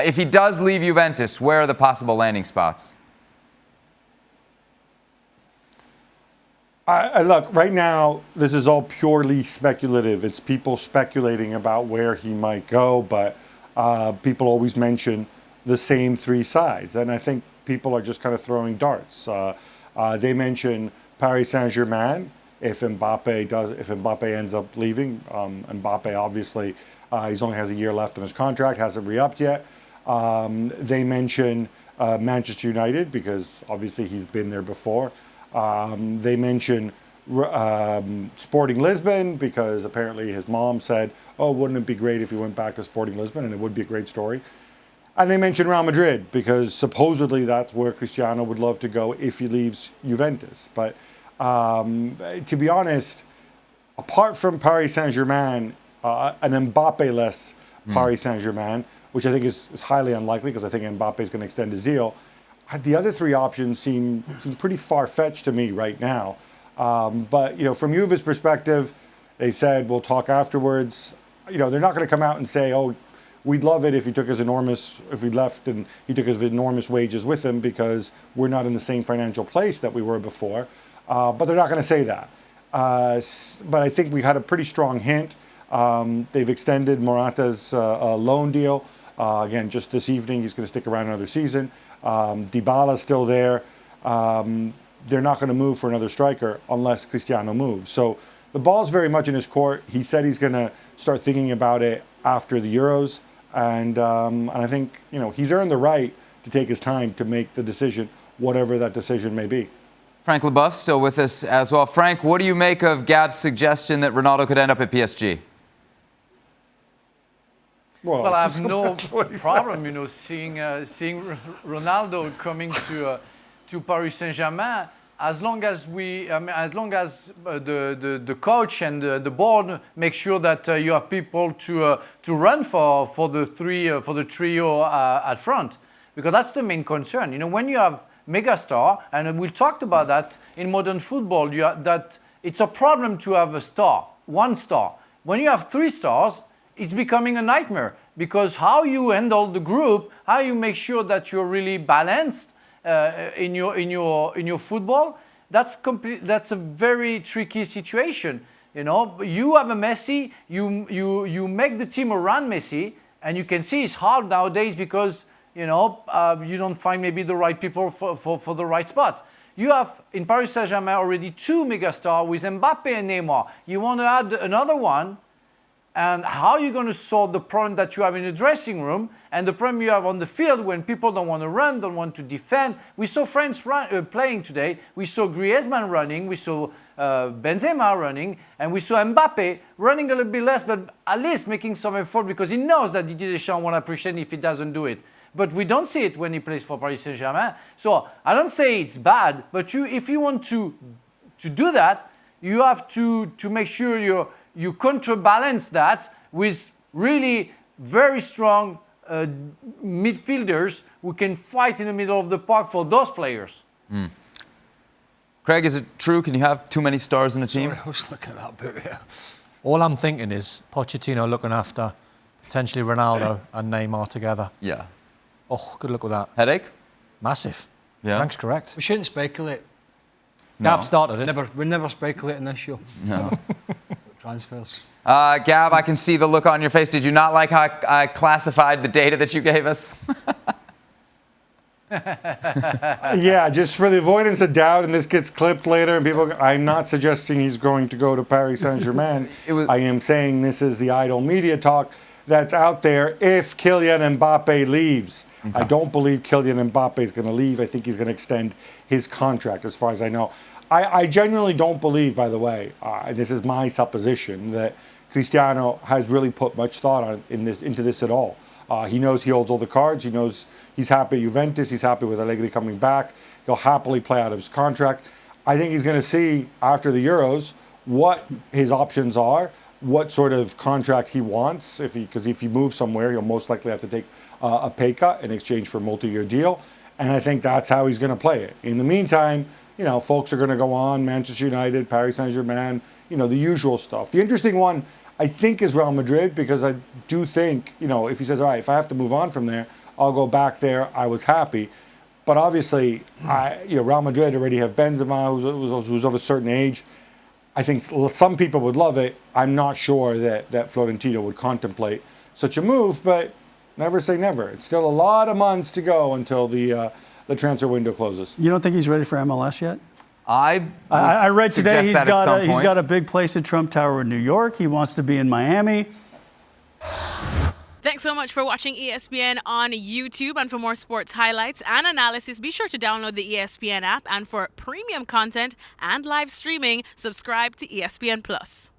If he does leave Juventus, where are the possible landing spots? Look, right now, this is all purely speculative. It's people speculating about where he might go, but people always mention the same three sides. And I think people are just kind of throwing darts. They mention Paris Saint-Germain. If Mbappe ends up leaving, Mbappe obviously, he only has a year left on his contract, hasn't re-upped yet. They mention Manchester United because obviously he's been there before. They mention Sporting Lisbon because apparently his mom said, oh, wouldn't it be great if he went back to Sporting Lisbon, and it would be a great story. And they mention Real Madrid because supposedly that's where Cristiano would love to go if he leaves Juventus. But to be honest, apart from Paris Saint-Germain, an Mbappe-less Paris Saint-Germain, which I think is highly unlikely because I think Mbappe is going to extend his deal, the other three options seem pretty far-fetched to me right now. But, from Juve's perspective, they said, we'll talk afterwards. They're not going to come out and say, oh, we'd love it if he if he left and he took his enormous wages with him because we're not in the same financial place that we were before. But they're not going to say that. But I think we had a pretty strong hint. They've extended Morata's loan deal. Again, just this evening, he's going to stick around another season. Dybala's still there. They're not going to move for another striker unless Cristiano moves. So the ball's very much in his court. He said he's going to start thinking about it after the Euros. And I think, he's earned the right to take his time to make the decision, whatever that decision may be. Frank Leboeuf still with us as well. Frank, what do you make of Gab's suggestion that Ronaldo could end up at PSG? Well, I have no problem, seeing Ronaldo coming to Paris Saint-Germain, as long as the coach and the board make sure that you have people to run for the trio at front, because that's the main concern. When you have megastar, and we talked about that in modern football, that it's a problem to have one star. When you have three stars, it's becoming a nightmare, because how you handle the group, how you make sure that you're really balanced in your football, that's a very tricky situation. You have a Messi, you make the team around Messi, and you can see it's hard nowadays because you don't find maybe the right people for the right spot. You have in Paris Saint-Germain already two megastars with Mbappe and Neymar. You want to add another one. And how are you going to solve the problem that you have in the dressing room and the problem you have on the field when people don't want to run, don't want to defend? We saw France playing today. We saw Griezmann running. We saw Benzema running. And we saw Mbappe running a little bit less, but at least making some effort because he knows that Didier Deschamps won't appreciate if he doesn't do it. But we don't see it when he plays for Paris Saint-Germain. So I don't say it's bad, but if you want to do that, you have to make sure you counterbalance that with really very strong midfielders who can fight in the middle of the park for those players. Craig, is it true? Can you have too many stars in a team? Sorry, I was looking at that bit, yeah. All I'm thinking is Pochettino looking after potentially Ronaldo and Neymar together. Yeah. Oh, good luck with that. Headache? Massive. Yeah. Frank's correct. We shouldn't speculate. No. Gab started it. We never speculate in this show. No. Transfers. Gab, I can see the look on your face. Did you not like how I classified the data that you gave us? Yeah, just for the avoidance of doubt, and this gets clipped later, and people, I'm not suggesting he's going to go to Paris Saint-Germain. I am saying this is the idle media talk that's out there if Kylian Mbappe leaves. Okay. I don't believe Kylian Mbappe is going to leave. I think he's going to extend his contract, as far as I know. I genuinely don't believe, by the way, and this is my supposition, that Cristiano has really put much thought into this at all. He knows he holds all the cards. He knows he's happy at Juventus. He's happy with Allegri coming back. He'll happily play out of his contract. I think he's going to see after the Euros what his options are, what sort of contract he wants. Because if he moves somewhere, he'll most likely have to take a pay cut in exchange for a multi-year deal. And I think that's how he's going to play it. In the meantime, folks are going to go on, Manchester United, Paris Saint-Germain, the usual stuff. The interesting one, I think, is Real Madrid, because I do think, if he says, all right, if I have to move on from there, I'll go back there. I was happy. But obviously, Real Madrid already have Benzema, who's of a certain age. I think some people would love it. I'm not sure that Florentino would contemplate such a move, but never say never. It's still a lot of months to go until the transfer window closes. You don't think he's ready for MLS yet? I read today he's got a big place at Trump Tower in New York. He wants to be in Miami. Thanks so much for watching ESPN on YouTube. And for more sports highlights and analysis, be sure to download the ESPN app. And for premium content and live streaming, subscribe to ESPN Plus.